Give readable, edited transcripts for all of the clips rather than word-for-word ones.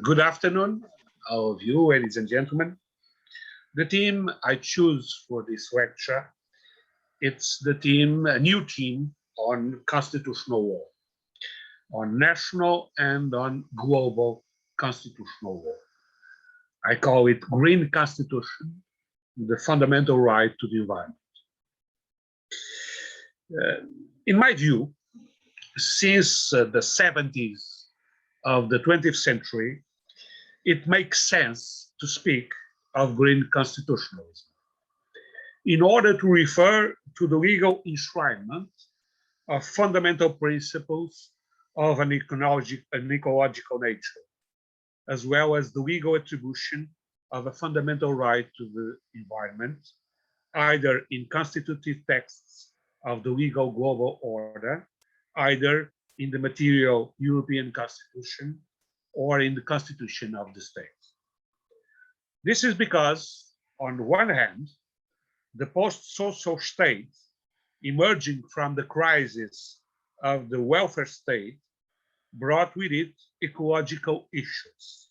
Good afternoon, all of you, ladies and gentlemen. The theme I choose for this lecture, it's the theme, a new theme on constitutional law, on national and on global constitutional law. I call it Green Constitution, the fundamental right to the environment. In my view, since the 70s of the 20th century, it makes sense to speak of green constitutionalism in order to refer to the legal enshrinement of fundamental principles of an ecological nature, as well as the legal attribution of a fundamental right to the environment, either in constitutive texts of the legal global order, either in the material European Constitution or in the Constitution of the states. This is because, on one hand, the post-social state, emerging from the crisis of the welfare state, brought with it ecological issues,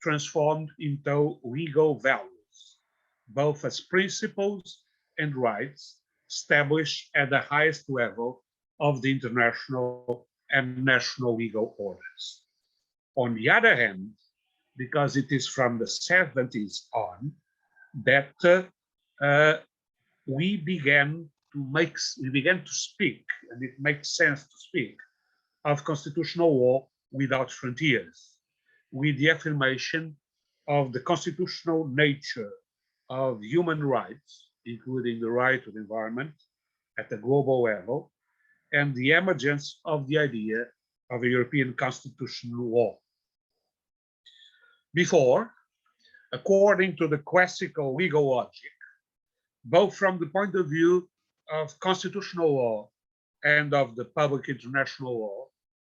transformed into legal values, both as principles and rights established at the highest level of the international and national legal orders. On the other hand, because it is from the 70s on that we began to speak, and it makes sense to speak, of constitutional law without frontiers, with the affirmation of the constitutional nature of human rights, including the right to the environment at a global level, and the emergence of the idea of a European constitutional law. Before, according to the classical legal logic, both from the point of view of constitutional law and of the public international law,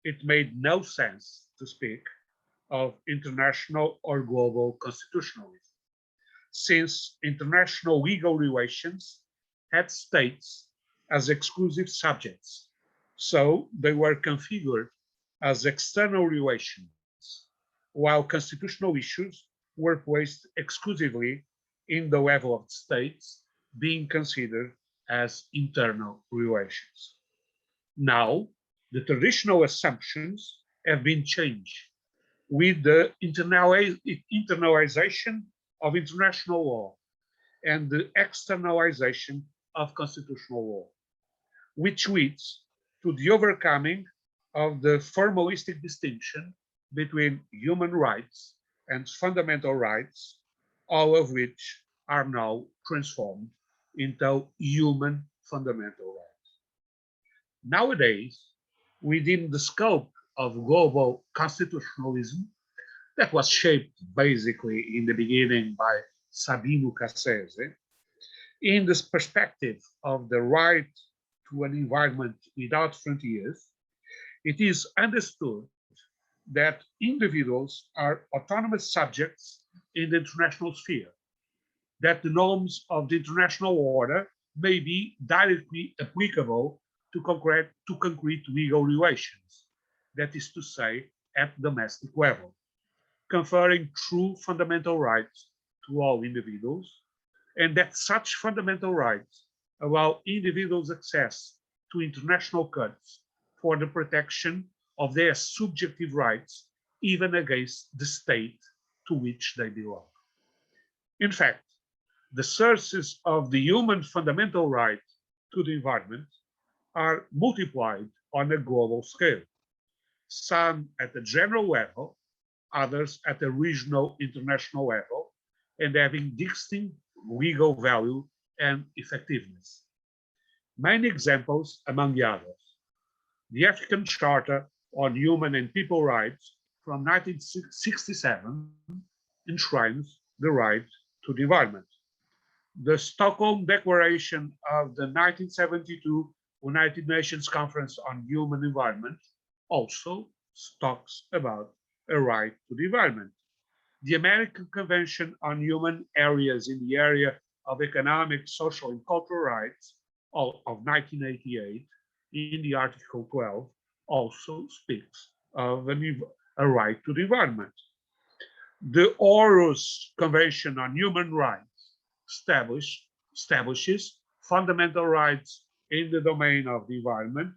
it made no sense to speak of international or global constitutionalism, since international legal relations had states as exclusive subjects, so they were configured as external relations, while constitutional issues were placed exclusively in the level of states, being considered as internal relations. Now, the traditional assumptions have been changed with the internalization of international law and the externalization of constitutional law, which leads to the overcoming of the formalistic distinction between human rights and fundamental rights, all of which are now transformed into human fundamental rights. Nowadays, within the scope of global constitutionalism that was shaped basically in the beginning by Sabino Cassese, in this perspective of the right to an environment without frontiers, it is understood that individuals are autonomous subjects in the international sphere, that the norms of the international order may be directly applicable to concrete legal relations, that is to say, at domestic level, conferring true fundamental rights to all individuals, and that such fundamental rights allow individuals access to international courts for the protection of their subjective rights, even against the state to which they belong. In fact, the sources of the human fundamental right to the environment are multiplied on a global scale, some at a general level, others at a regional international level, and having distinct legal value and effectiveness. Main examples among the others: the African Charter on Human and People Rights from 1967 enshrines the right to the environment. The Stockholm Declaration of the 1972 United Nations Conference on Human Environment also talks about a right to the environment. The American Convention on Human Areas in the Area of Economic, Social, and Cultural Rights of 1988, in the Article 12, also speaks of a right to the environment. The Aarhus Convention on Human Rights establishes fundamental rights in the domain of the environment,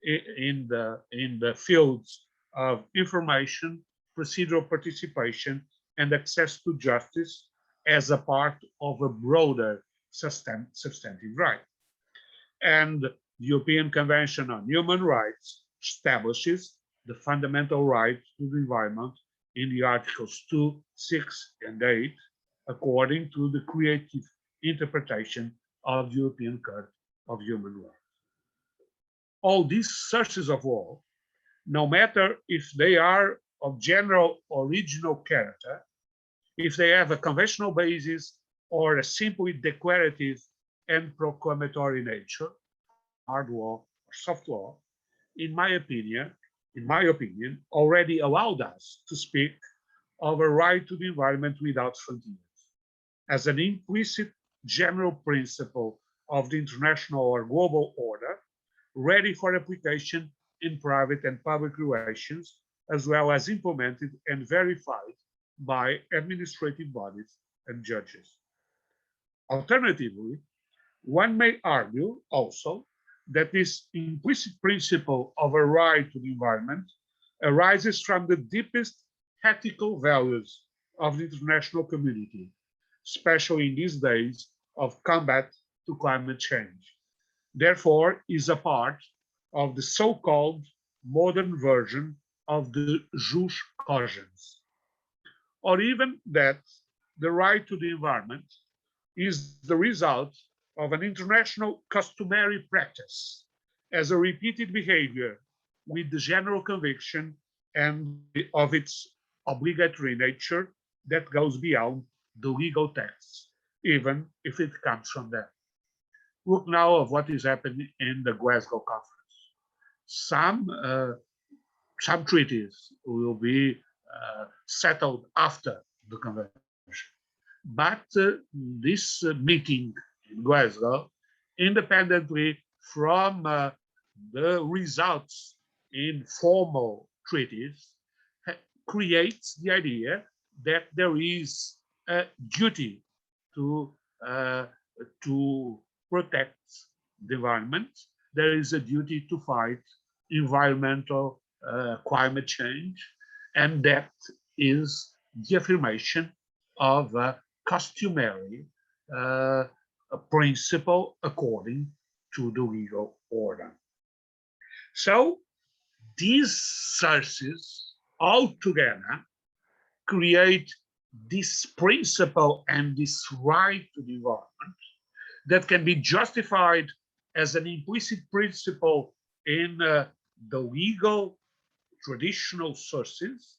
in the fields of information, procedural participation, and access to justice as a part of a broader substantive right. And the European Convention on Human Rights establishes the fundamental right to the environment in the Articles 2, 6, and 8, according to the creative interpretation of the European Court of Human Rights. All these sources of law, no matter if they are of general or regional character, if they have a conventional basis or a simply declarative and proclamatory nature, hard law or soft law, in my opinion, already allowed us to speak of a right to the environment without frontiers as an implicit general principle of the international or global order, ready for application in private and public relations, as well as implemented and verified by administrative bodies and judges. Alternatively, one may argue also that this implicit principle of a right to the environment arises from the deepest ethical values of the international community, especially in these days of combat to climate change. Therefore, is a part of the so-called modern version of the jus cogens, or even that the right to the environment is the result of an international customary practice as a repeated behavior with the general conviction and of its obligatory nature that goes beyond the legal texts, even if it comes from them. Look now of what is happening in the Glasgow conference. Some treaties will be settled after the convention. But this meeting in Glasgow, independently from the results in formal treaties, creates the idea that there is a duty to, to protect the environment. There is a duty to fight environmental climate change, and that is the affirmation of a customary principle according to the legal order. So these sources altogether create this principle and this right to the environment that can be justified as an implicit principle in the legal traditional sources,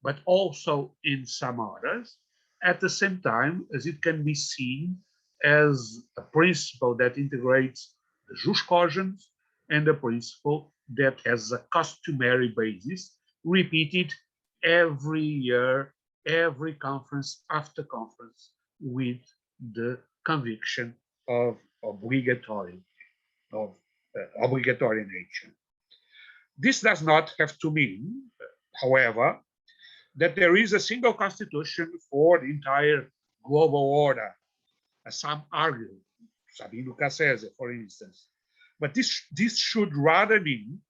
but also in some others, at the same time as it can be seen as a principle that integrates the jus cogens and a principle that has a customary basis repeated every year, every conference after conference, with the conviction of obligatory nature. This does not have to mean, however, that there is a single constitution for the entire global order, as some argue, Sabino Cassese, for instance. But this should rather mean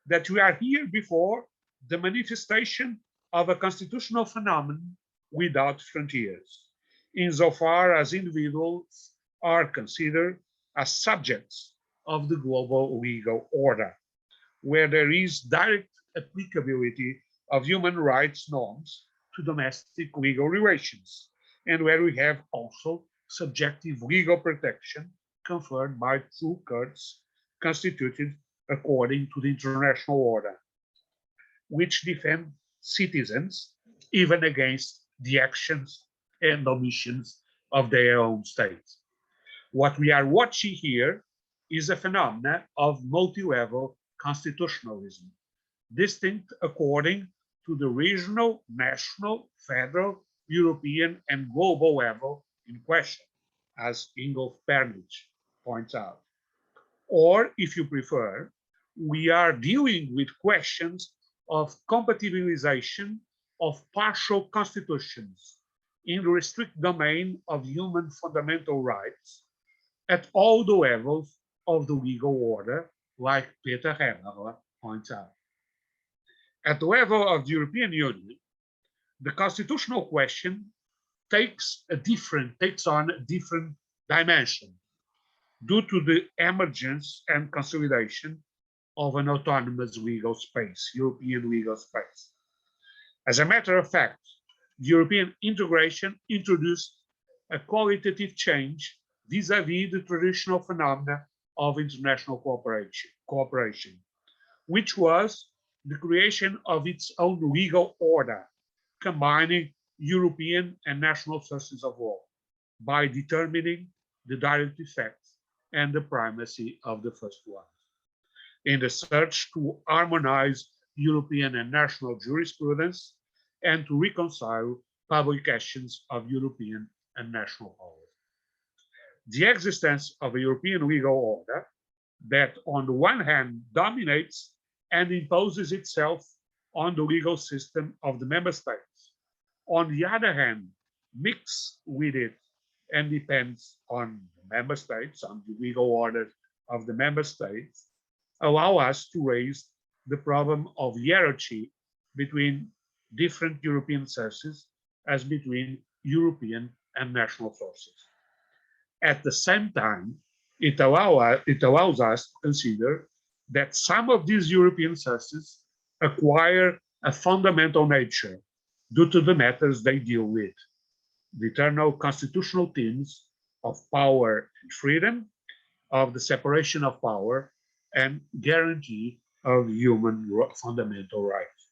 that we are here before the manifestation of a constitutional phenomenon without frontiers, insofar as individuals are considered as subjects of the global legal order, where there is direct applicability of human rights norms to domestic legal relations, and where we have also subjective legal protection conferred by true courts constituted according to the international order, which defend citizens even against the actions and omissions of their own states. What we are watching here is a phenomenon of multi-level constitutionalism, distinct according to the regional, national, federal, European, and global level in question, as Ingolf Bernitsch points out. Or, if you prefer, we are dealing with questions of compatibilization of partial constitutions in the restricted domain of human fundamental rights at all the levels of the legal order, like Peter Heller points out. At the level of the European Union, the constitutional question takes on a different dimension due to the emergence and consolidation of an autonomous legal space, European legal space. As a matter of fact, European integration introduced a qualitative change vis-à-vis the traditional phenomena of international cooperation, which was the creation of its own legal order, combining European and national sources of law by determining the direct effects and the primacy of the first one. In the search to harmonize European and national jurisprudence and to reconcile public actions of European and national powers. The existence of a European legal order that on the one hand dominates and imposes itself on the legal system of the member states, on the other hand, mixes with it and depends on the member states, on the legal orders of the member states, allow us to raise the problem of hierarchy between different European sources as between European and national sources. At the same time, it allows us to consider that some of these European sources acquire a fundamental nature due to the matters they deal with, the eternal constitutional themes of power and freedom, of the separation of power, and guarantee of human fundamental rights.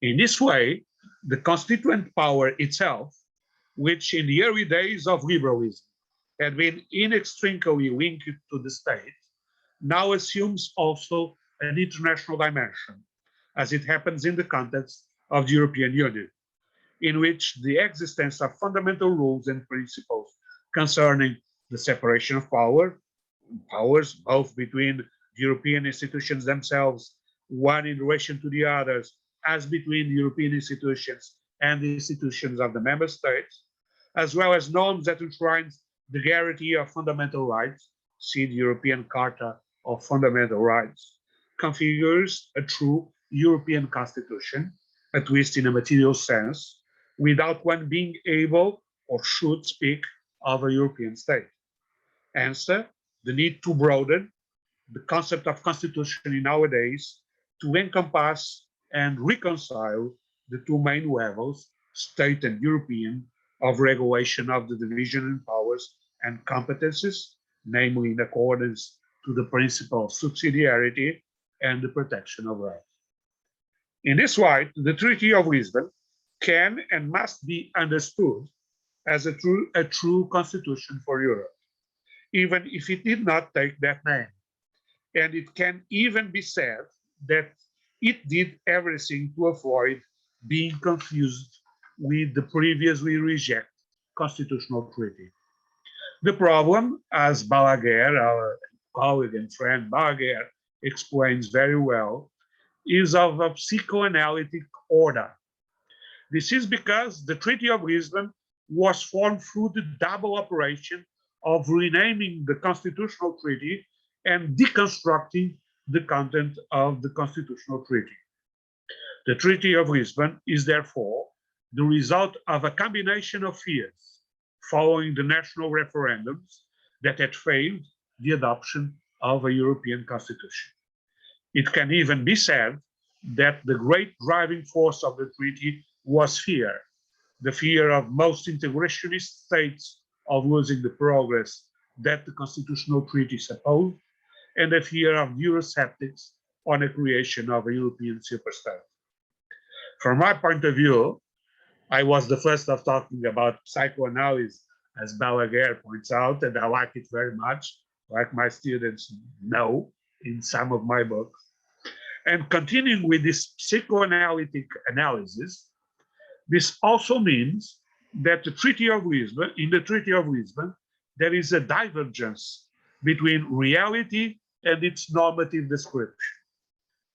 In this way, the constituent power itself, which in the early days of liberalism had been inextricably linked to the state, now assumes also an international dimension, as it happens in the context of the European Union, in which the existence of fundamental rules and principles concerning the separation of powers both between European institutions themselves, one in relation to the others, as between the European institutions and the institutions of the member states, as well as norms that enshrine the guarantee of fundamental rights, see the European Charter of Fundamental Rights, configures a true European constitution, at least in a material sense, without one being able or should speak of a European state. Answer, the need to broaden the concept of constitution in nowadays to encompass and reconcile the two main levels, state and European, of regulation of the division in powers and competences, namely in accordance to the principle of subsidiarity and the protection of rights. In this light, the Treaty of Lisbon can and must be understood as a true constitution for Europe, even if it did not take that name. And it can even be said that it did everything to avoid being confused with the previously rejected constitutional treaty. The problem, as Balaguer, our colleague and friend Balaguer, explains very well, is of a psychoanalytic order. This is because the Treaty of Lisbon was formed through the double operation of renaming the constitutional treaty and deconstructing the content of the constitutional treaty. The Treaty of Lisbon is therefore the result of a combination of fears following the national referendums that had failed the adoption of a European constitution. It can even be said that the great driving force of the treaty was fear, the fear of most integrationist states of losing the progress that the constitutional treaty supposed, and the fear of Eurosceptics on the creation of a European superstate. From my point of view, I was the first of talking about psychoanalysis, as Balaguer points out, and I like it very much, like my students know in some of my books. And continuing with this psychoanalytic analysis, this also means that in the Treaty of Lisbon, there is a divergence between reality and its normative description,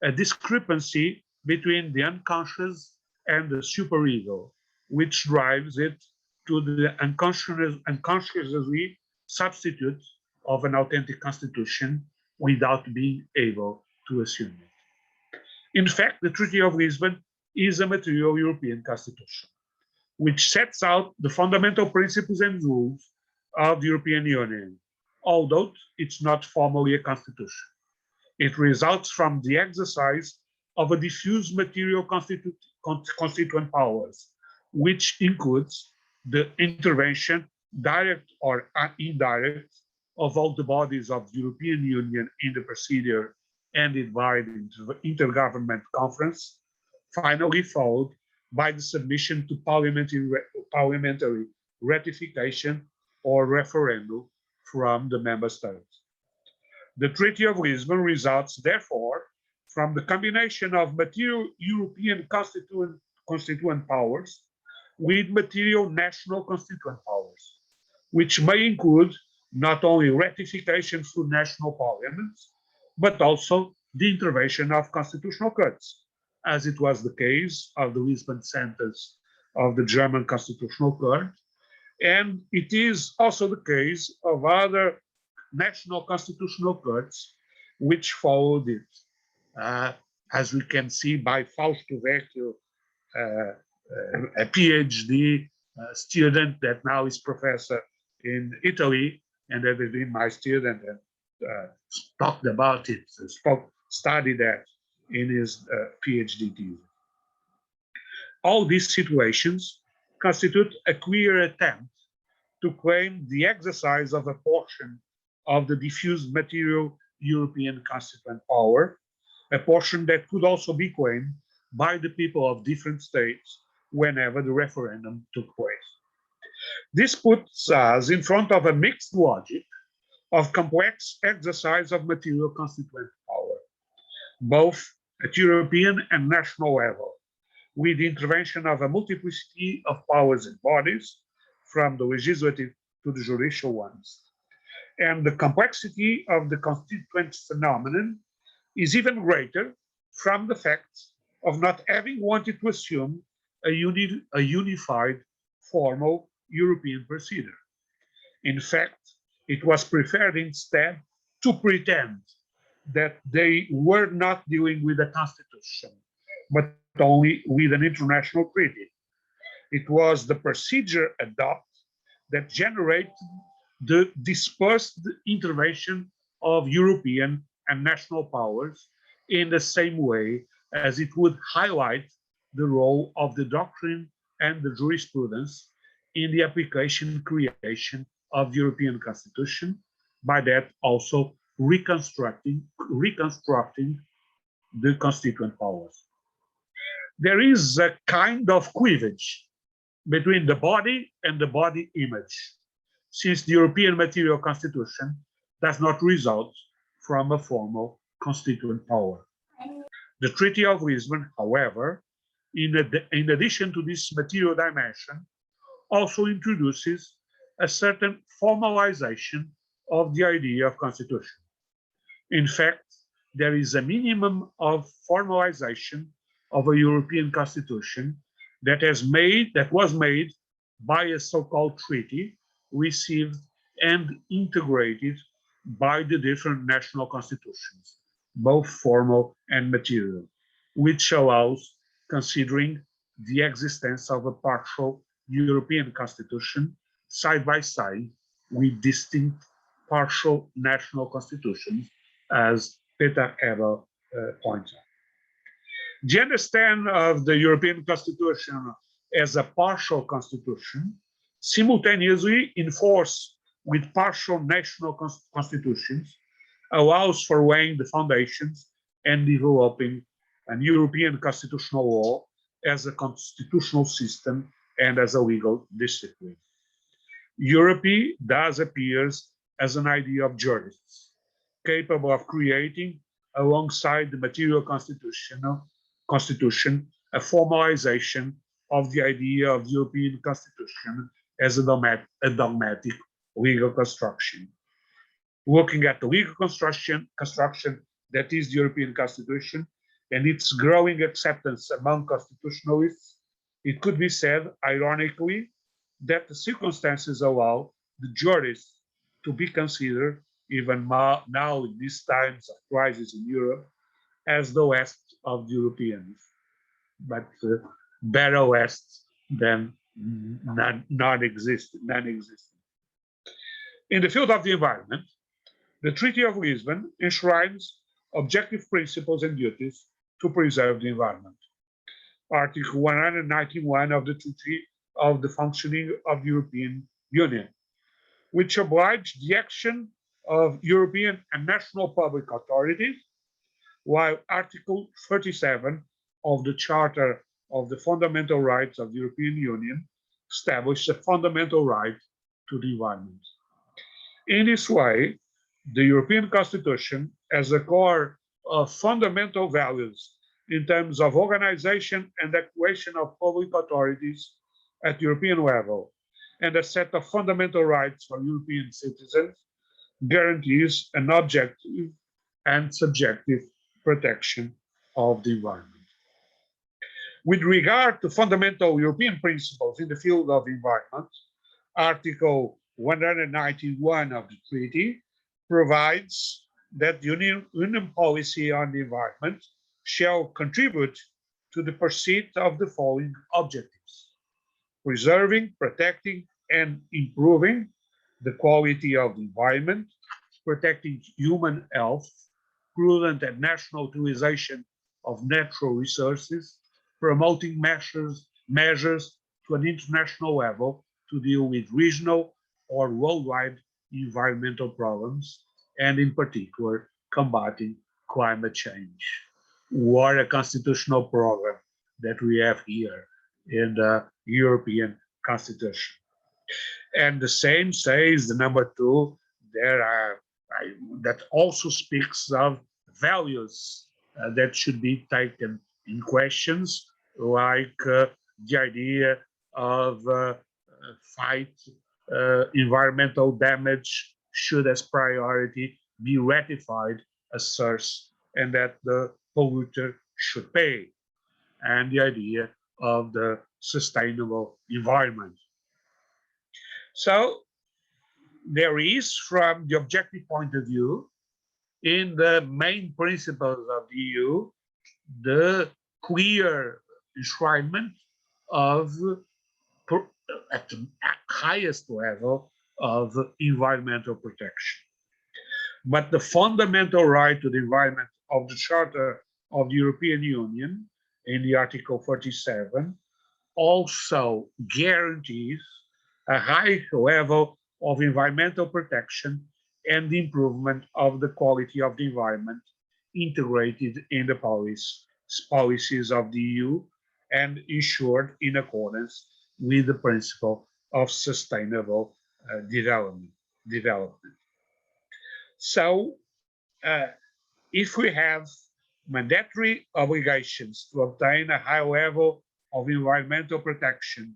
a discrepancy between the unconscious and the superego, which drives it to the unconsciously substitute of an authentic constitution without being able to assume it. In fact, the Treaty of Lisbon is a material European constitution, which sets out the fundamental principles and rules of the European Union, although it's not formally a constitution. It results from the exercise of a diffuse material constituent powers, which includes the intervention, direct or indirect, of all the bodies of the European Union in the procedure ended by the Intergovernment Conference, finally followed by the submission to parliamentary ratification or referendum from the member states. The Treaty of Lisbon results, therefore, from the combination of material European constituent powers with material national constituent powers, which may include not only ratification through national parliaments, but also the intervention of constitutional courts, as it was the case of the Lisbon sentence of the German Constitutional Court, and it is also the case of other national constitutional courts which followed it. As we can see by Fausto Vecchio, a PhD student that now is professor in Italy, and that has been my student and talked about it, studied that in his PhD thesis. All these situations constitute a clear attempt to claim the exercise of a portion of the diffused material European constituent power, a portion that could also be claimed by the people of different states whenever the referendum took place. This puts us in front of a mixed logic of complex exercise of material constituent power, both at European and national level, with the intervention of a multiplicity of powers and bodies, from the legislative to the judicial ones. And the complexity of the constituent phenomenon is even greater from the fact of not having wanted to assume a unified formal European procedure. In fact, it was preferred instead to pretend that they were not dealing with a constitution, but only with an international treaty. It was the procedure adopted that generated the dispersed intervention of European and national powers in the same way as it would highlight the role of the doctrine and the jurisprudence in the application creation of the European Constitution, by that also reconstructing the constituent powers. There is a kind of cleavage between the body and the body image, since the European Material Constitution does not result from a formal constituent power. The Treaty of Lisbon, however, in addition to this material dimension, also introduces a certain formalization of the idea of constitution. In fact, there is a minimum of formalization of a European constitution that was made by a so-called treaty, received and integrated by the different national constitutions, both formal and material, which allows considering the existence of a partial European constitution side by side with distinct partial national constitutions, as Peter Eber points out. The understanding of the European Constitution as a partial constitution, simultaneously in force with partial national constitutions, allows for laying the foundations and developing an European constitutional law as a constitutional system and as a legal discipline. Europe thus appears as an idea of justice, capable of creating, alongside the material constitution, a formalization of the idea of the European Constitution as a dogmatic legal construction. Looking at the legal construction that is the European Constitution and its growing acceptance among constitutionalists, It could be said, ironically, that the circumstances allow the jurists to be considered, even now in these times of crisis in Europe, as the West of the Europeans, but better West than non-existent. In the field of the environment, the Treaty of Lisbon enshrines objective principles and duties to preserve the environment. Article 191 of the Treaty of the Functioning of the European Union, which oblige the action of European and national public authorities, while Article 37 of the Charter of the Fundamental Rights of the European Union establishes a fundamental right to the environment. In this way, the European Constitution, as a core of fundamental values in terms of organization and actuation of public authorities at European level, and a set of fundamental rights for European citizens, guarantees an objective and subjective protection of the environment. With regard to fundamental European principles in the field of environment, Article 191 of the treaty provides that the Union policy on the environment shall contribute to the pursuit of the following objectives: preserving, protecting, and improving the quality of the environment, protecting human health, prudent and national utilization of natural resources, promoting measures to an international level to deal with regional or worldwide environmental problems, and in particular, combating climate change. What a constitutional program that we have here in the European Constitution. And the same says the number 2, that also speaks of values that should be taken in questions, like the idea of fight environmental damage should as priority be ratified as such, and that the polluter should pay, and the idea of the sustainable environment. So there is, from the objective point of view, in the main principles of the EU, the clear enshrinement of, at the highest level, of environmental protection. But the fundamental right to the environment of the Charter of the European Union, in the Article 47, also guarantees a high level of environmental protection and the improvement of the quality of the environment integrated in the policies of the EU and ensured in accordance with the principle of sustainable development. So, if we have mandatory obligations to obtain a high level of environmental protection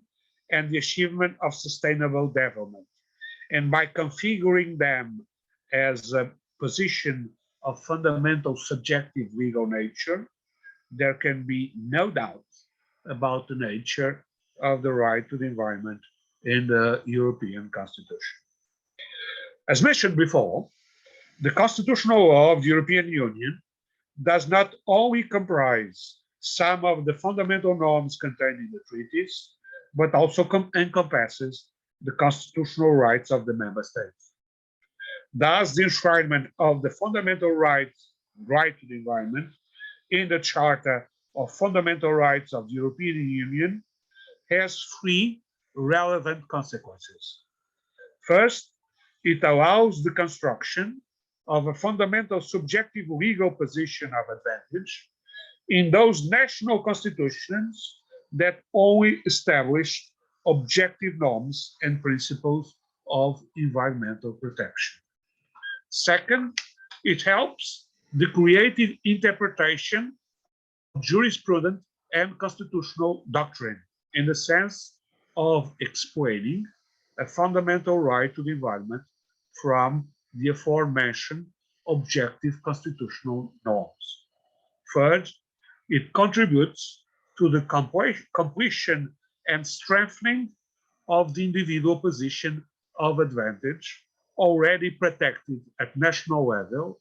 and the achievement of sustainable development, and by configuring them as a position of fundamental subjective legal nature, there can be no doubt about the nature of the right to the environment in the European Constitution. As mentioned before, the constitutional law of the European Union does not only comprise some of the fundamental norms contained in the treaties, but also encompasses the constitutional rights of the member states. Thus, the enshrinement of the fundamental right to the environment in the Charter of Fundamental Rights of the European Union has 3 relevant consequences. First, it allows the construction of a fundamental subjective legal position of advantage in those national constitutions that only establish objective norms and principles of environmental protection. Second, it helps the creative interpretation of jurisprudence and constitutional doctrine in the sense of explaining a fundamental right to the environment from the aforementioned objective constitutional norms. Third, it contributes to the completion and strengthening of the individual position of advantage already protected at national level,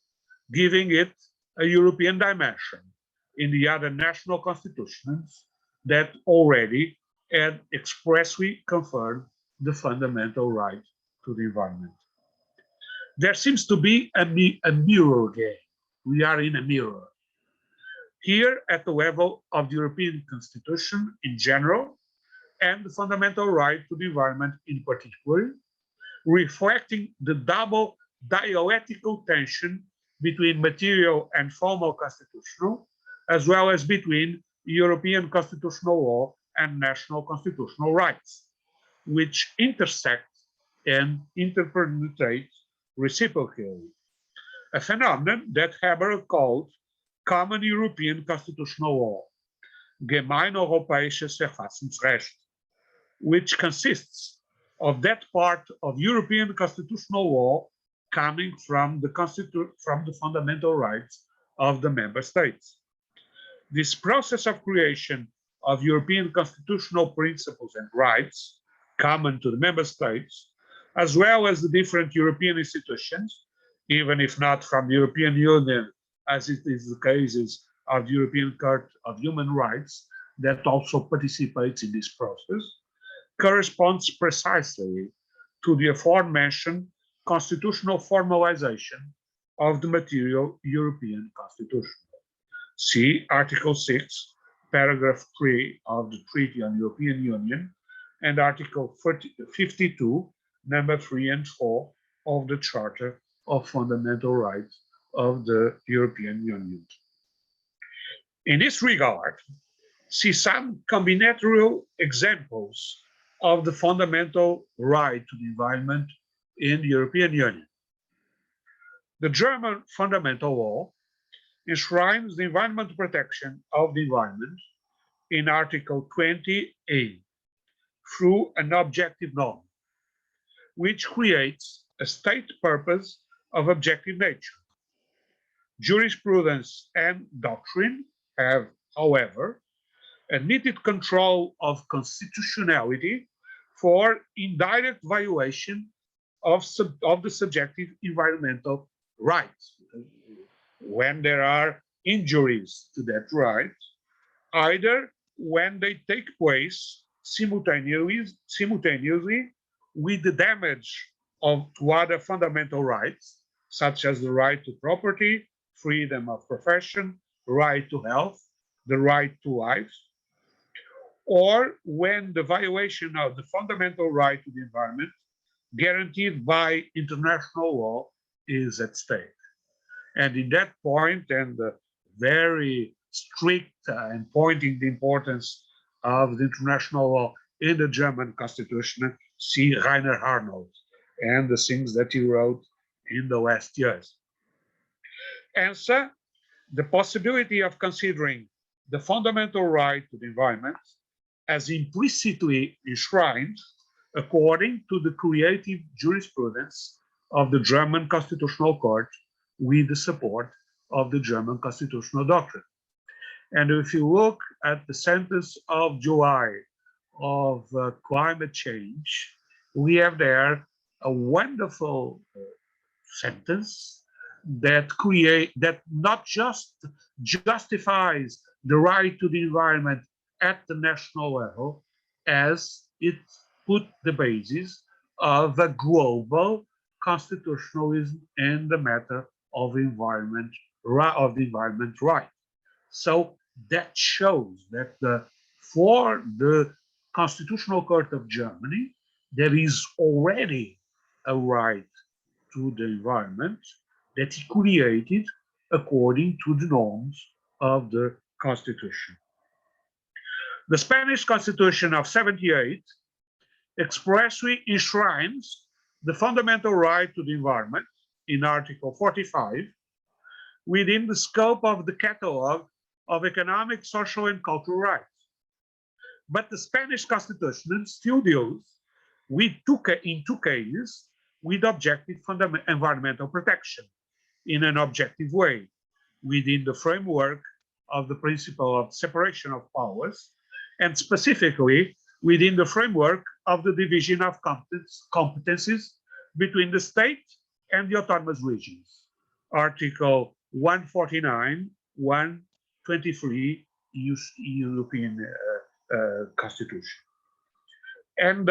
giving it a European dimension in the other national constitutions that already had expressly conferred the fundamental right to the environment. There seems to be a mirror game. We are in a mirror. Here at the level of the European Constitution in general, and the fundamental right to the environment in particular, reflecting the double dialectical tension between material and formal constitutional, as well as between European constitutional law and national constitutional rights, which intersect and interpenetrate reciprocally, a phenomenon that Haber called common European constitutional law, Gemeine Europäisches Verfassungsrecht, which consists of that part of European constitutional law coming from the fundamental rights of the member states. This process of creation of European constitutional principles and rights common to the member states, as well as the different European institutions, even if not from the European Union, as it is the cases of the European Court of Human Rights, that also participates in this process, corresponds precisely to the aforementioned constitutional formalization of the material European Constitution. See Article 6, Paragraph 3 of the Treaty on European Union and Article 52, number 3 and 4 of the Charter of Fundamental Rights of the European Union. In this regard, see some combinatorial examples of the fundamental right to the environment in the European Union. The German fundamental law enshrines the environmental protection of the environment in Article 20A through an objective norm, which creates a state purpose of objective nature. Jurisprudence and doctrine have, however, admitted control of constitutionality for indirect violation of the subjective environmental rights. When there are injuries to that right, either when they take place simultaneously with the damage to other fundamental rights, such as the right to property, freedom of profession, right to health, the right to life, or when the violation of the fundamental right to the environment guaranteed by international law is at stake. And in that point, and very strict and pointing the importance of the international law in the German constitution, see Rainer Arnold and the things that he wrote in the last years. Answer, the possibility of considering the fundamental right to the environment as implicitly enshrined according to the creative jurisprudence of the German Constitutional Court with the support of the German constitutional doctrine. And if you look at the sentence of July of climate change, we have there a wonderful sentence that not just justifies the right to the environment at the national level, as it put the basis of a global constitutionalism in the matter of the environment right. So that shows that for the Constitutional Court of Germany, there is already a right to the environment that he created according to the norms of the Constitution. The Spanish Constitution of '78 expressly enshrines the fundamental right to the environment in Article 45 within the scope of the catalog of economic, social, and cultural rights. But the Spanish Constitution still deals in two cases with objective environmental protection in an objective way within the framework of the principle of separation of powers, and specifically within the framework of the division of competencies between the state and the autonomous regions. Article 149, 123 European Constitution. And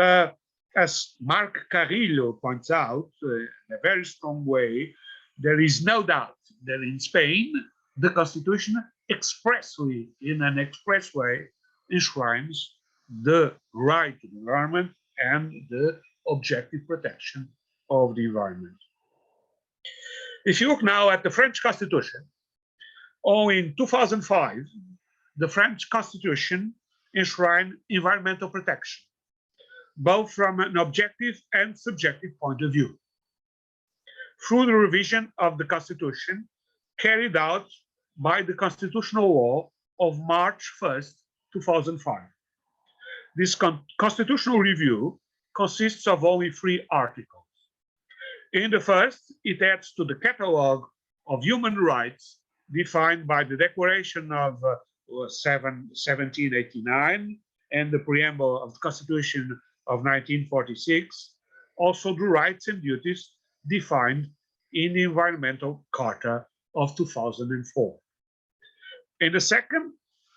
as Mark Carrillo points out in a very strong way, there is no doubt that in Spain, the Constitution expressly, in an express way, enshrines the right to the environment and the objective protection of the environment. If you look now at the French Constitution, in 2005, the French Constitution enshrined environmental protection, both from an objective and subjective point of view, through the revision of the Constitution carried out by the Constitutional Law of March 1st, 2005. This constitutional review consists of only 3 articles. In the first, it adds to the catalogue of human rights defined by the Declaration of 1789 and the preamble of the Constitution of 1946, also the rights and duties defined in the Environmental Charter of 2004. In the second,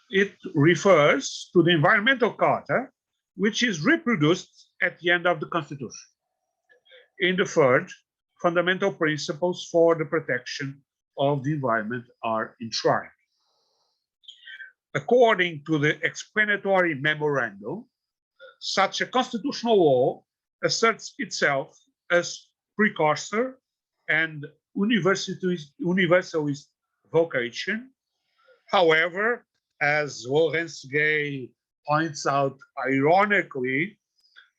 it refers to the Environmental Charter, which is reproduced at the end of the Constitution. In the third, fundamental principles for the protection of the environment are enshrined. According to the explanatory memorandum, such a constitutional law asserts itself as precursor and universalist vocation. However, as Lawrence Gay points out ironically,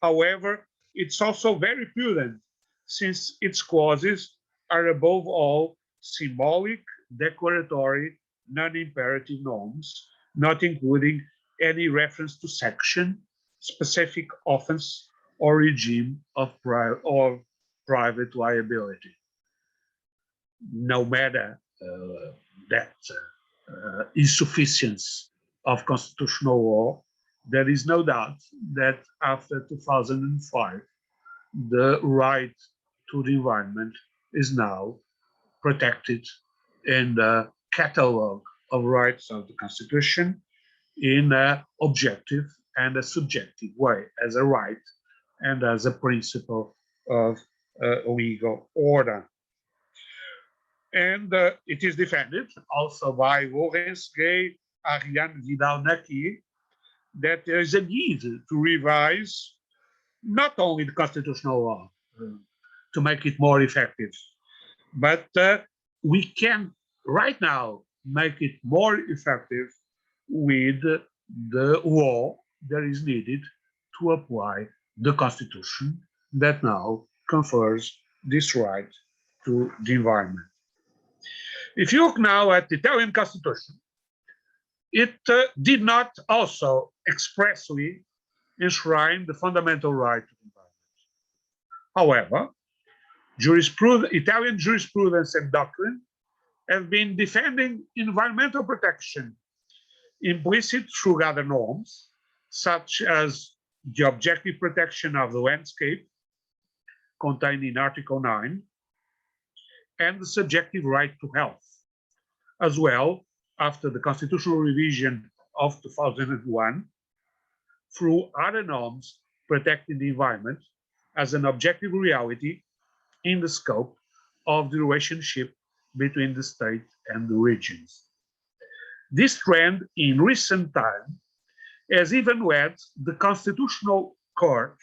however, it's also very prudent since its clauses are above all symbolic, declaratory, non-imperative norms, not including any reference to section, specific offense, or regime of private liability. No matter that insufficiency of constitutional law, there is no doubt that after 2005, the right to the environment is now protected in the catalogue of rights of the Constitution in an objective and a subjective way, as a right and as a principle of legal order. And it is defended also by Lawrence Gay, Ariane Vidal-Naquet, that there is a need to revise not only the constitutional law to make it more effective, but we can right now make it more effective with the law that is needed to apply the Constitution that now confers this right to the environment. If you look now at the Italian Constitution, it did not also expressly enshrine the fundamental right to the environment. However, Italian jurisprudence and doctrine have been defending environmental protection implicit through other norms, such as the objective protection of the landscape contained in Article 9, and the subjective right to health, as well after the constitutional revision of 2001, through other norms protecting the environment as an objective reality in the scope of the relationship between the state and the regions. This trend in recent time has even led the Constitutional Court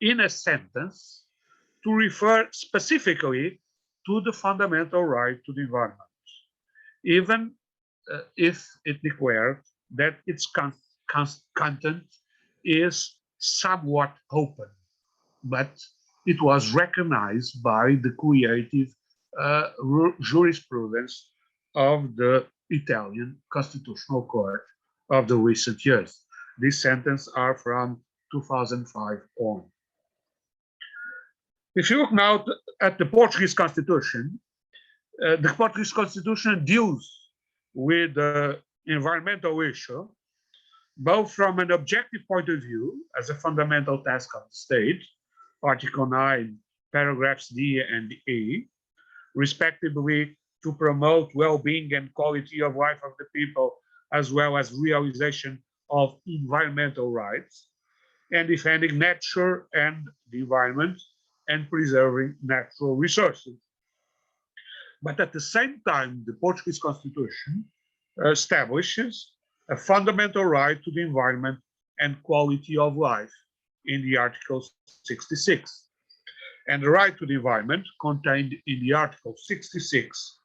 in a sentence to refer specifically to the fundamental right to the environment, even if it declared that its content is somewhat open, but it was recognized by the creative jurisprudence of the Italian Constitutional Court of the recent years. These sentences are from 2005 on. If you look now at the Portuguese Constitution, the Portuguese Constitution deals with the environmental issue, both from an objective point of view as a fundamental task of the state, Article 9, paragraphs D and E, respectively, to promote well-being and quality of life of the people, as well as realization of environmental rights, and defending nature and the environment, and preserving natural resources. But at the same time, the Portuguese Constitution establishes a fundamental right to the environment and quality of life in the Article 66. And the right to the environment contained in the Article 66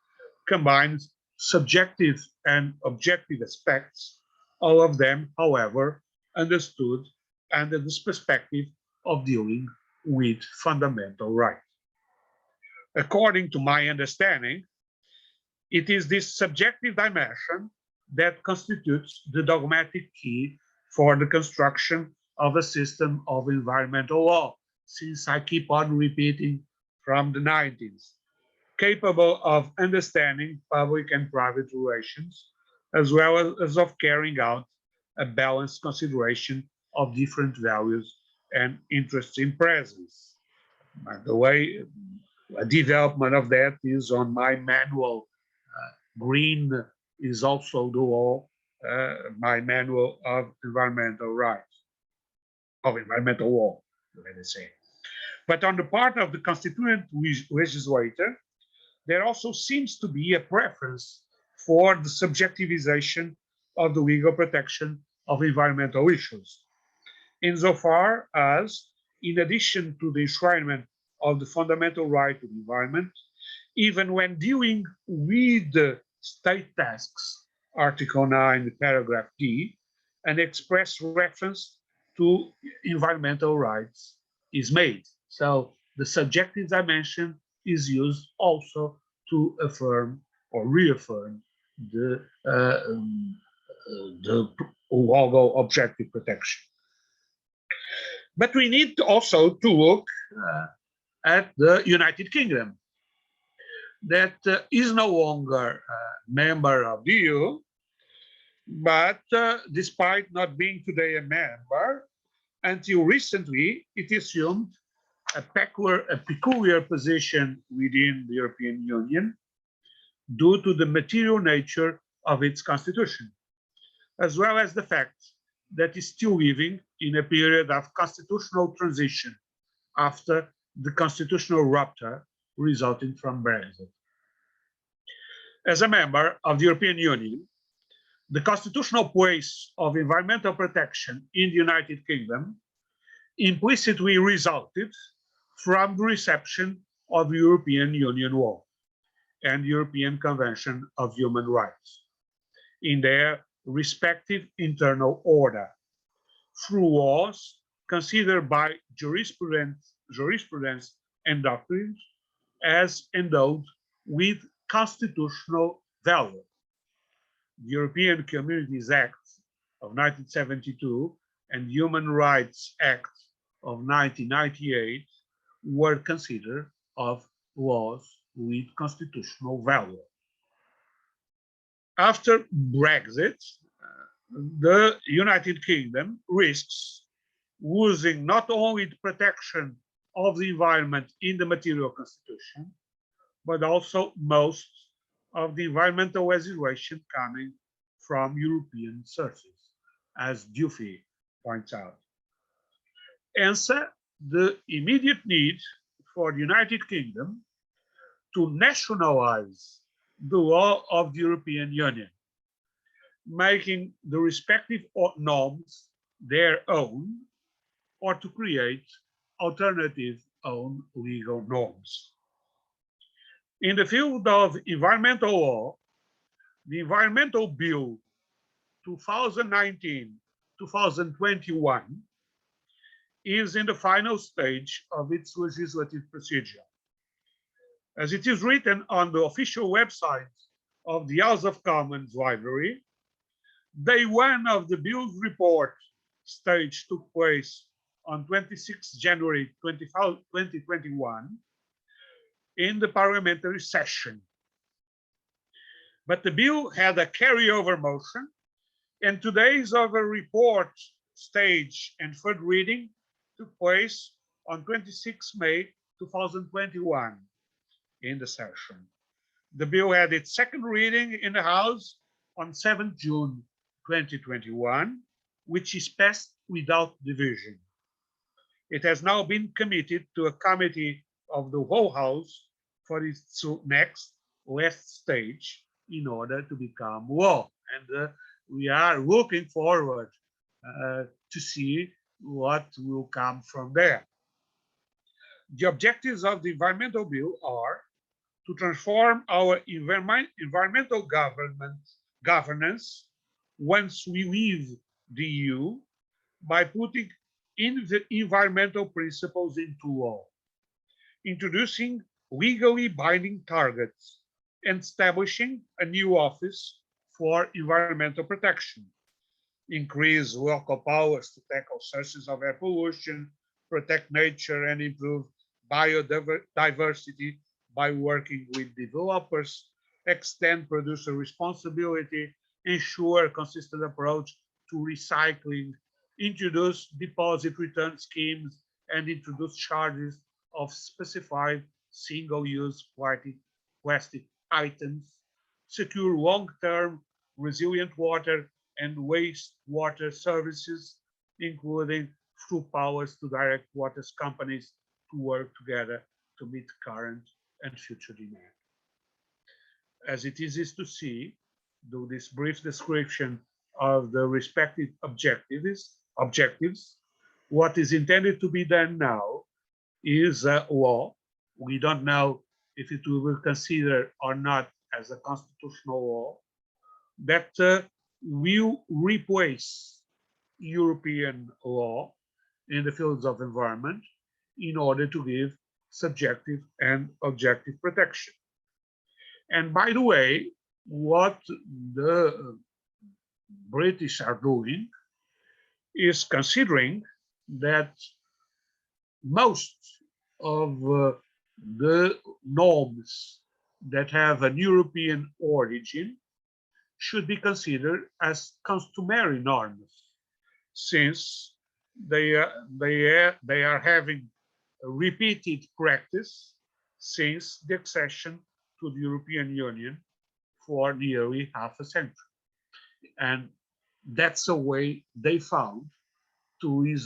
combines subjective and objective aspects, all of them, however, understood under this perspective of dealing with fundamental rights. According to my understanding, it is this subjective dimension that constitutes the dogmatic key for the construction of a system of environmental law, since I keep on repeating from the 90s, capable of understanding public and private relations, as well as of carrying out a balanced consideration of different values and interests in presence. By the way, a development of that is on my manual. Green is also the law, my manual of environmental rights, of environmental law, let us say. But on the part of the constituent legislator, there also seems to be a preference for the subjectivization of the legal protection of environmental issues, insofar as, in addition to the enshrinement of the fundamental right to the environment, even when dealing with the state tasks, Article 9, paragraph D, an express reference to environmental rights is made. So the subjective dimension is used also to affirm or reaffirm the logo objective protection. But we need also to look at the United Kingdom, that is no longer a member of the EU, but despite not being today a member, until recently it assumed a peculiar position within the European Union due to the material nature of its constitution, as well as the fact that it's still living in a period of constitutional transition after the constitutional rupture resulting from Brexit. As a member of the European Union, the constitutional place of environmental protection in the United Kingdom implicitly resulted from the reception of European Union law and European Convention of Human Rights in their respective internal order, through laws considered by jurisprudence and doctrines as endowed with constitutional value. The European Communities Act of 1972 and Human Rights Act of 1998 were considered of laws with constitutional value. After Brexit, the United Kingdom risks losing not only the protection of the environment in the material constitution, but also most of the environmental legislation coming from European sources, as Duffy points out. Hence, the immediate need for the United Kingdom to nationalize the law of the European Union, making the respective norms their own, or to create alternative own legal norms. In the field of environmental law, the Environmental Bill 2019-2021 is in the final stage of its legislative procedure. As it is written on the official website of the House of Commons Library, day one of the bill's report stage took place on 26 January 2021 in the parliamentary session. But the bill had a carryover motion And today's of a report stage and third reading took place on 26 May 2021 in the session. The bill had its second reading in the House on 7 June 2021, which is passed without division. It has now been committed to a committee of the whole House for its next last stage in order to become law. And we are looking forward to see what will come from there. The objectives of the environmental bill are to transform our environmental governance once we leave the EU by putting in the environmental principles into law, introducing legally binding targets, and establishing a new office for environmental protection, increase local powers to tackle sources of air pollution, protect nature, and improve biodiversity by working with developers, extend producer responsibility, ensure a consistent approach to recycling, introduce deposit return schemes, and introduce charges of specified single-use plastic items, secure long-term resilient water and wastewater services, including through powers to direct water companies to work together to meet current and future demand. As it is easy to see, through this brief description of the respective objectives, what is intended to be done now is a law. We don't know if it will be considered or not as a constitutional law that will replace European law in the fields of environment in order to give subjective and objective protection. And by the way, what the British are doing is considering that most of the norms that have an European origin should be considered as customary norms, since they are having a repeated practice since the accession to the European Union for nearly half a century. And that's a way they found to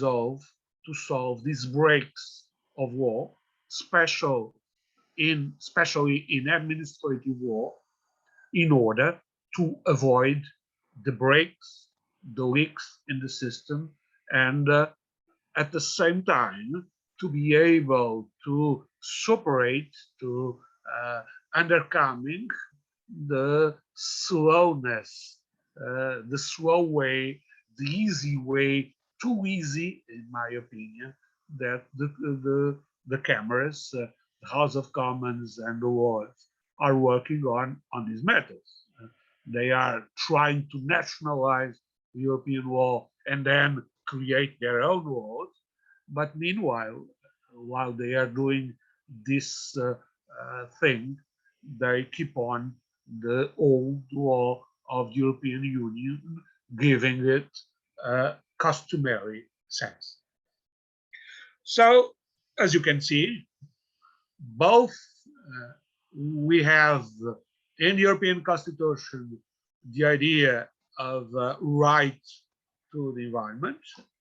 solve these breaks of law, especially in administrative law, in order to avoid the breaks, the leaks in the system, and at the same time to be able to superate, to undercoming the slowness, the slow way, the easy way, too easy, in my opinion, that the cameras, the House of Commons and the Lords are working on these matters. They are trying to nationalize European law and then create their own laws. But meanwhile, while they are doing this thing, they keep on the old law of the European Union, giving it a customary sense. So, as you can see, both we have in the European Constitution the idea of right to the environment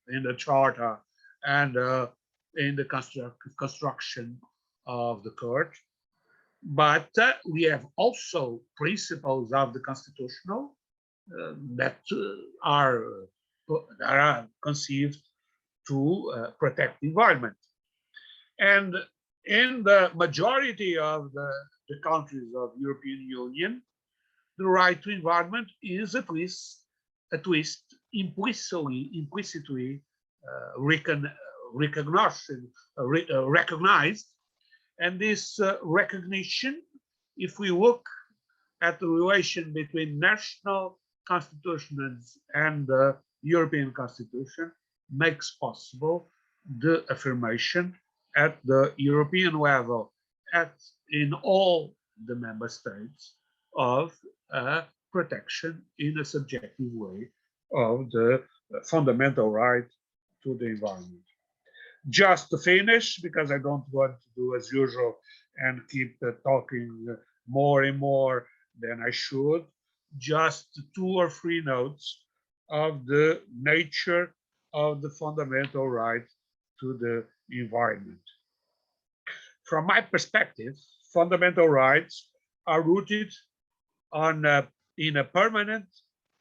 in the Charter and in the construction of the court. But we have also principles of the constitutional that are conceived to protect the environment. And in the majority of the countries of the European Union, the right to environment is at least implicitly recognized. And this recognition, if we look at the relation between national constitutions and the European Constitution, makes possible the affirmation at the European level, in all the member states, of protection in a subjective way of the fundamental right to the environment. Just to finish, because I don't want to do as usual and keep talking more and more than I should, just two or three notes of the nature of the fundamental right to the environment. From my perspective, fundamental rights are rooted on in a permanent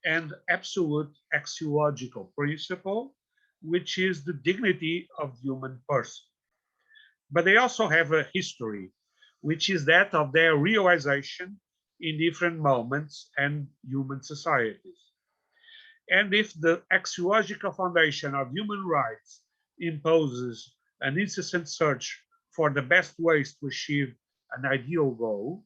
and absolute axiological principle, which is the dignity of the human person. But they also have a history, which is that of their realization in different moments and human societies. And if the axiological foundation of human rights imposes an incessant search for the best ways to achieve an ideal goal,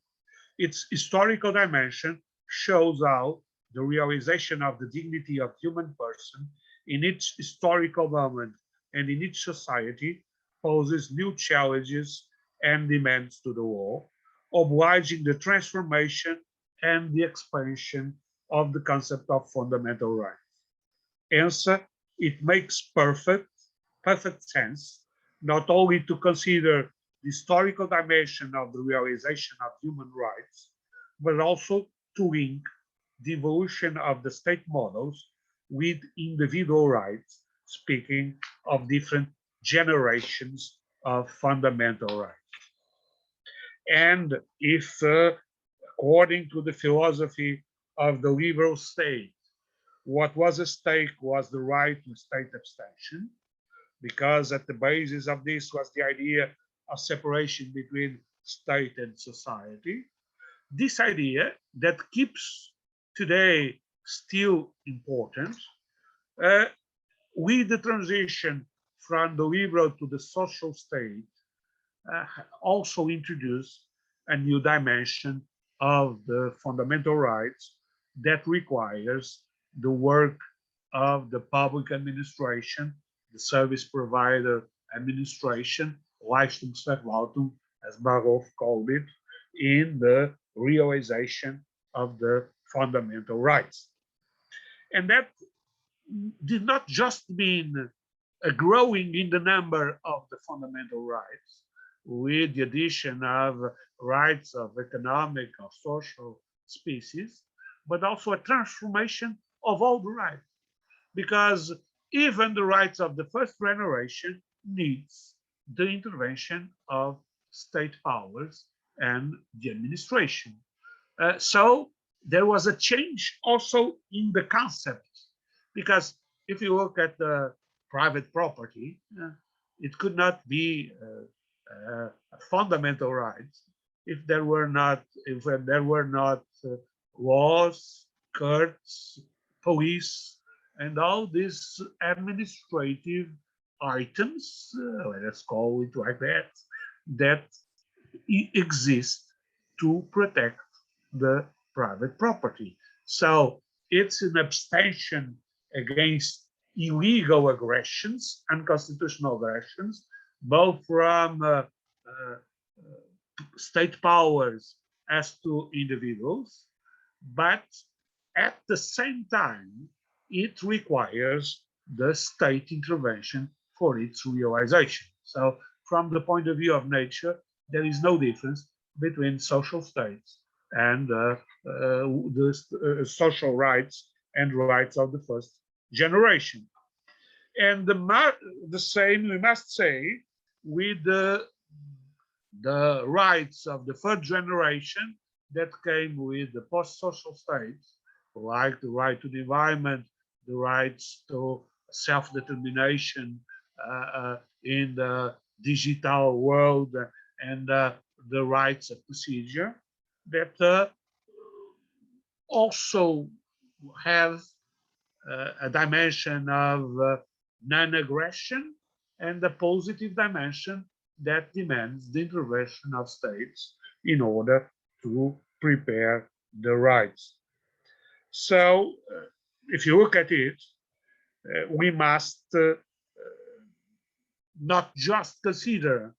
its historical dimension shows how the realization of the dignity of human person in each historical moment and in each society poses new challenges and demands to the law, obliging the transformation and the expansion of the concept of fundamental rights. Hence, it makes perfect sense not only to consider the historical dimension of the realization of human rights, but also to link the evolution of the state models with individual rights, speaking of different generations of fundamental rights. And if, according to the philosophy of the liberal state, what was at stake was the right to state abstention, because at the basis of this was the idea of separation between state and society. This idea that keeps today still important, uh, with the transition from the liberal to the social state, also introduced a new dimension of the fundamental rights that requires the work of the public administration, the service provider administration, Leistungsverwaltung, as Baroff called it, in the realization of the fundamental rights. And that did not just mean a growing in the number of the fundamental rights with the addition of rights of economic or social species, but also a transformation of all the rights. Because even the rights of the first generation needs the intervention of state powers and the administration. So there was a change also in the concept, because if you look at the private property, it could not be a fundamental right if there were not laws, courts, police, and all these administrative items, let us call it like that, that exist to protect the private property. So it's an abstention against illegal aggressions, unconstitutional aggressions, both from state powers as to individuals, but at the same time, it requires the state intervention for its realization. So from the point of view of nature, there is no difference between social states and the social rights and rights of the first generation. And the same we must say with the rights of the third generation that came with the post-social states, like the right to the environment, the rights to self-determination in the digital world, and the rights of procedure that also have a dimension of non-aggression and a positive dimension that demands the intervention of states in order to prepare the rights. So if you look at it, we must not just consider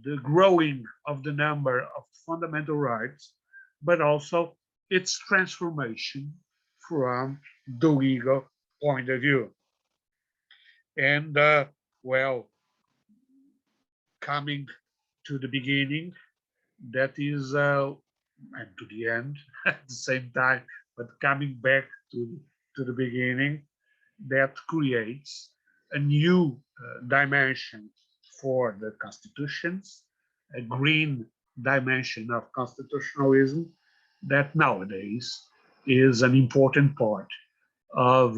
the growing of the number of fundamental rights, but also its transformation from the legal point of view. And well, coming to the beginning, that is, and to the end at the same time, but coming back to the beginning, that creates a new dimension for the constitutions, a green dimension of constitutionalism that nowadays is an important part of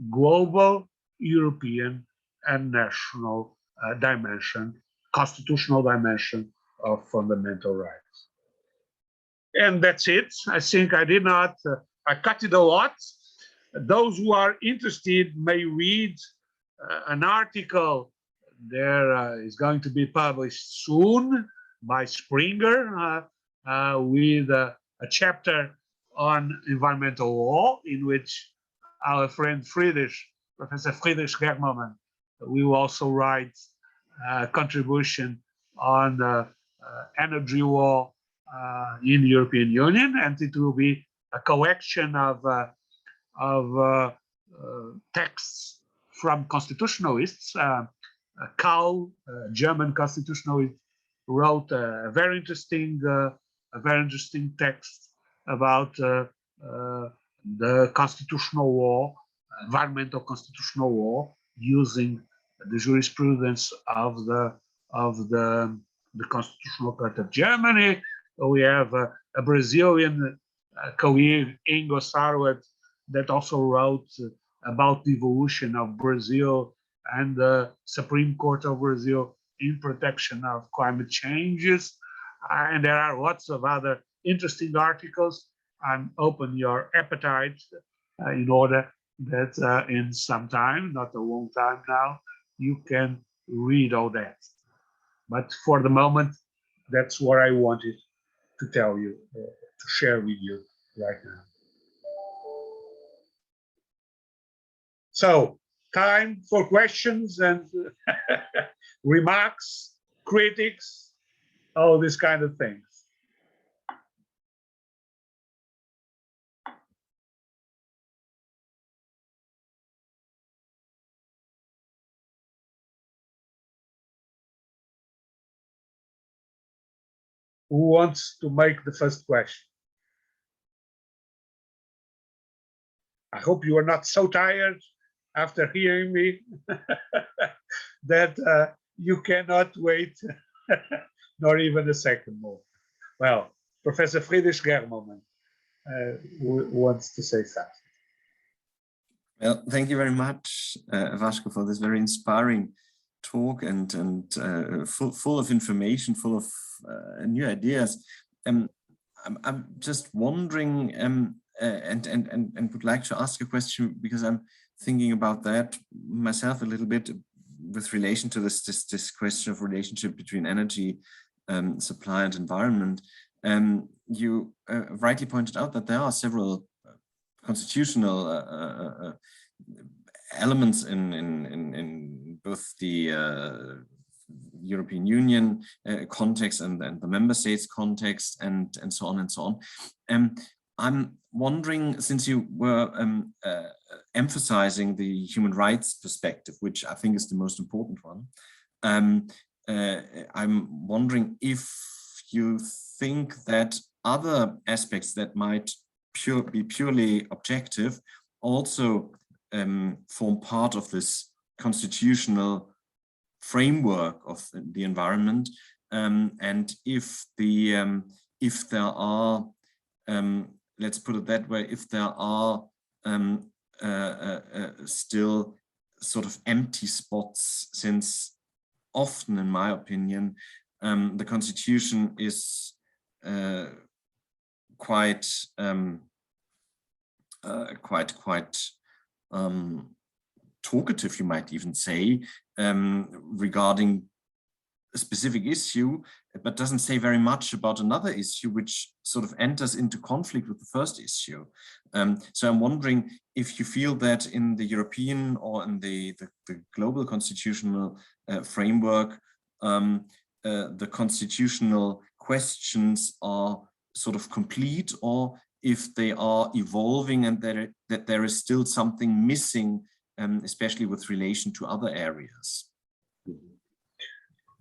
global, European, and national dimension, constitutional dimension of fundamental rights. And that's it. I think I did not, I cut it a lot. Those who are interested may read an article there is going to be published soon by Springer with a chapter on environmental law, in which our friend Professor Friedrich Germermann, will also write a contribution on energy law in the European Union, and it will be a collection of texts from constitutionalists. Kahl, German constitutionalist, wrote a very interesting text about the constitutional law, environmental constitutional law, using the jurisprudence of the Constitutional Court of Germany. We have a Brazilian colleague, Ingo Sarwat, that also wrote about the evolution of Brazil and the Supreme Court of Brazil in protection of climate changes. And there are lots of other interesting articles. And open your appetite in order that in some time, not a long time now, you can read all that. But for the moment, that's what I wanted to tell you, to share with you right now. So, time for questions and remarks, critics, all these kind of things. Who wants to make the first question? I hope you are not so tired after hearing me that you cannot wait nor even a second more. Well, Professor Friedrich Germermann wants to say something. Well, thank you very much, Vasco, for this very inspiring talk and full of information, full of new ideas. I'm just wondering and would like to ask a question, because I'm thinking about that myself a little bit with relation to this question of relationship between energy supply and environment. You rightly pointed out that there are several constitutional elements in both the European Union context and the member states context and so on and so on. I'm wondering, since you were emphasizing the human rights perspective, which I think is the most important one, I'm wondering if you think that other aspects that might be purely objective also form part of this constitutional framework of the environment, and if there are, let's put it that way, if there are still sort of empty spots, since often, in my opinion, the Constitution is quite talkative, you might even say, regarding a specific issue, but doesn't say very much about another issue, which sort of enters into conflict with the first issue. So I'm wondering if you feel that in the European or in the global constitutional framework, the constitutional questions are sort of complete, or if they are evolving and that there is still something missing, especially with relation to other areas?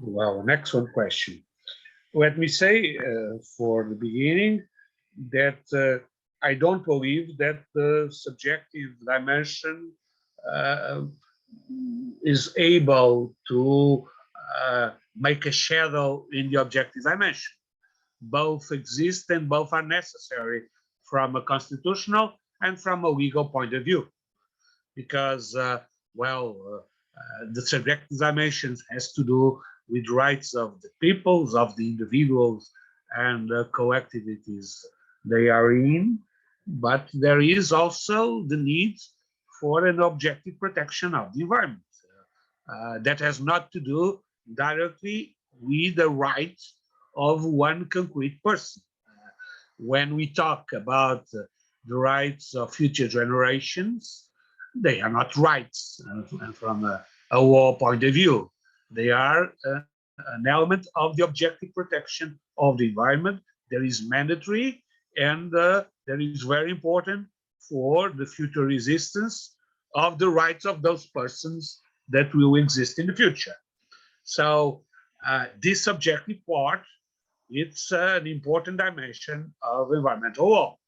Well, an excellent question. Let me say for the beginning that I don't believe that the subjective dimension is able to make a shadow in the objective dimension. Both exist and both are necessary from a constitutional and from a legal point of view, because, the subjective dimension has to do with rights of the peoples, of the individuals and collectivities they are in, but there is also the need for an objective protection of the environment. That has not to do directly with the rights of one concrete person. When we talk about the rights of future generations, they are not rights from a law point of view. They are an element of the objective protection of the environment. There is mandatory and there is very important for the future existence of the rights of those persons that will exist in the future. So this subjective part, it's an important dimension of environmental law,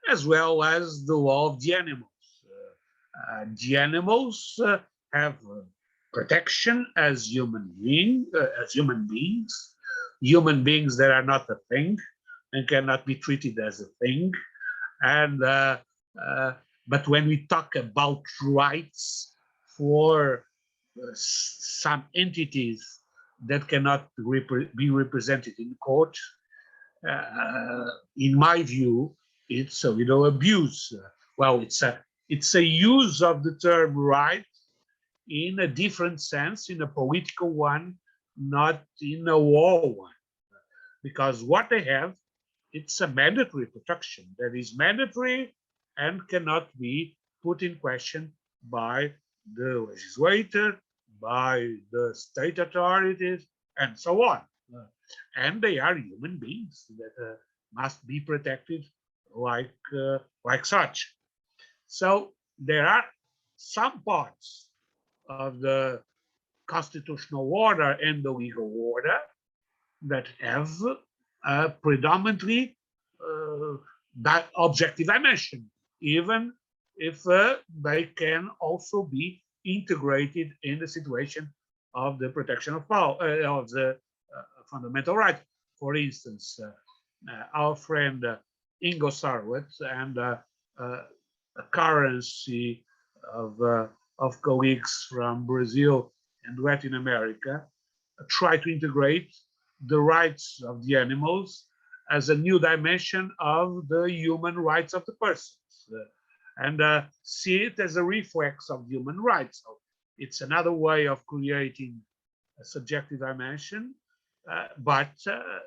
as well as the law of the animals. The animals have protection as human beings, human beings that are not a thing and cannot be treated as a thing. And but when we talk about rights for some entities that cannot be represented in court, in my view, it's a little abuse. Well, it's a use of the term right in a different sense, in a political one, not in a law one. Because what they have, it's a mandatory protection that is mandatory and cannot be put in question by the legislator, by the state authorities, and so on. And they are human beings that must be protected like such. So there are some parts of the constitutional order and the legal order that have predominantly that objective dimension, even if they can also be integrated in the situation of the protection of power, of the fundamental right. For instance, our friend Ingo Sarwitz and a currency of colleagues from Brazil and Latin America try to integrate the rights of the animals as a new dimension of the human rights of the persons, and see it as a reflex of human rights. So it's another way of creating a subjective dimension, but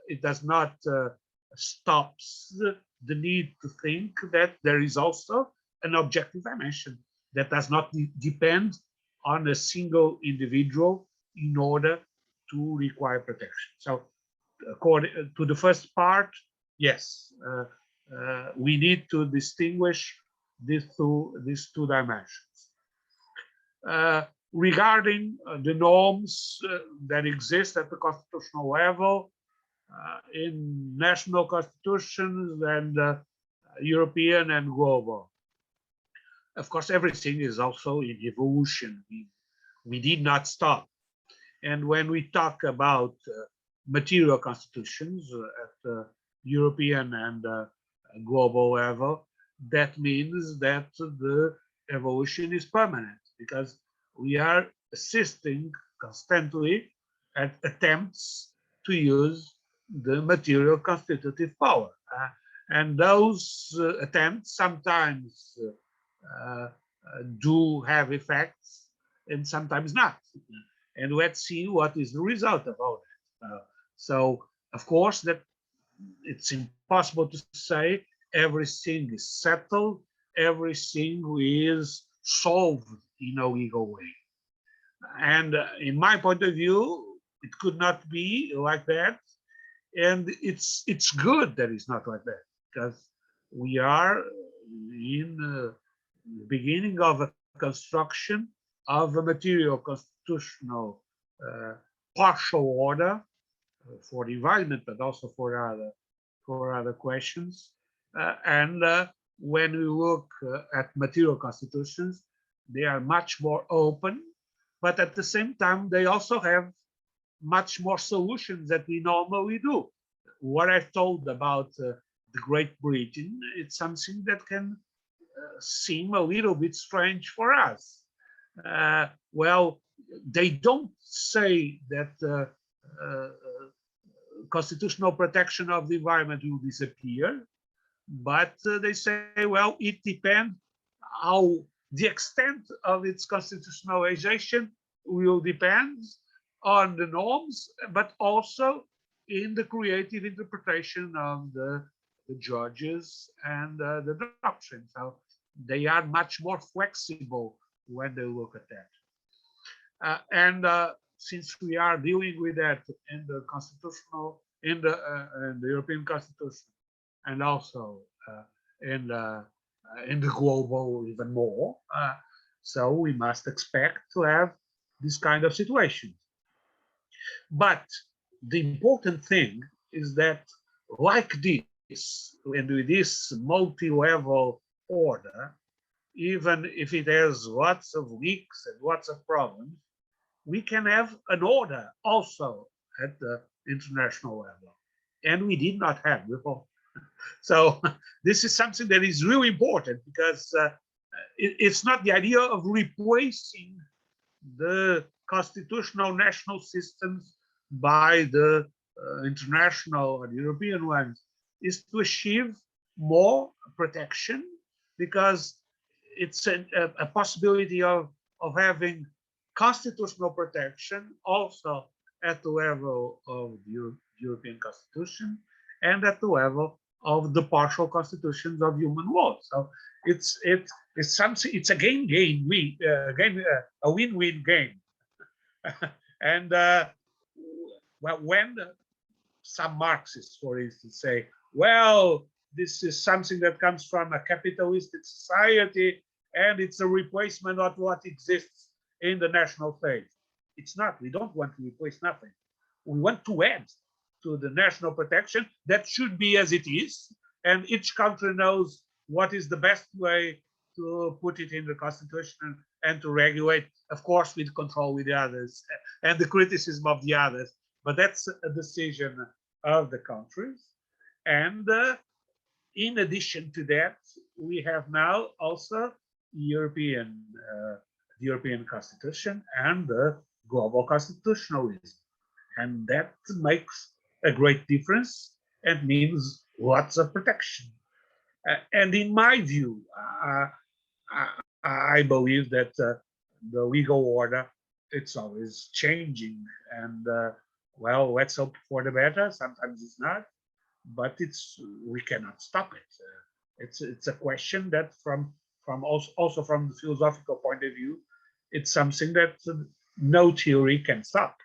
it does not stop the need to think that there is also an objective dimension that does not depend on a single individual in order to require protection. So according to the first part, yes, we need to distinguish these two dimensions. Regarding the norms that exist at the constitutional level, in national constitutions and European and global. Of course, everything is also in evolution. We did not stop. And when we talk about material constitutions at the European and global level, that means that the evolution is permanent, because we are assisting constantly at attempts to use the material constitutive power. And those attempts sometimes do have effects and sometimes not. And let's see what is the result of all that. So, of course, that it's impossible to say everything is settled, everything is solved in a legal way. And in my point of view, it could not be like that. And it's good that it's not like that, because we are in the beginning of a construction of a material constitutional partial order for the environment, but also for other questions. And when we look at material constitutions, they are much more open, but at the same time, they also have much more solutions that we normally do. What I've told about the Great Britain, it's something that can seem a little bit strange for us. Well, they don't say that constitutional protection of the environment will disappear, but they say, well, it depends how the extent of its constitutionalization will depend on the norms, but also in the creative interpretation of the judges and the doctrine. So they are much more flexible when they look at that. And since we are dealing with that in the constitutional, in the European Constitution, and also in the global even more, so we must expect to have this kind of situation. But the important thing is that, like this, and with this multi-level order, even if it has lots of leaks and lots of problems, we can have an order also at the international level. And we did not have before. So this is something that is really important, because it's not the idea of replacing the constitutional national systems by the international or European ones, is to achieve more protection, because it's a possibility of having constitutional protection also at the level of the European Constitution and at the level of the partial constitutions of human law. So it's something. It's a a win-win game. And well, when some Marxists, for instance, say, well, this is something that comes from a capitalistic society and it's a replacement of what exists in the national state. It's not. We don't want to replace nothing. We want to add to the national protection that should be as it is, and each country knows what is the best way to put it in the constitution and to regulate, of course, with control with the others and the criticism of the others. But that's a decision of the countries. And in addition to that, we have now also the European Constitution and the global constitutionalism. And that makes a great difference and means lots of protection. And in my view, I believe that the legal order, it's always changing. And well, let's hope for the better. Sometimes it's not, but we cannot stop it. It's a question that also from the philosophical point of view, it's something that no theory can stop.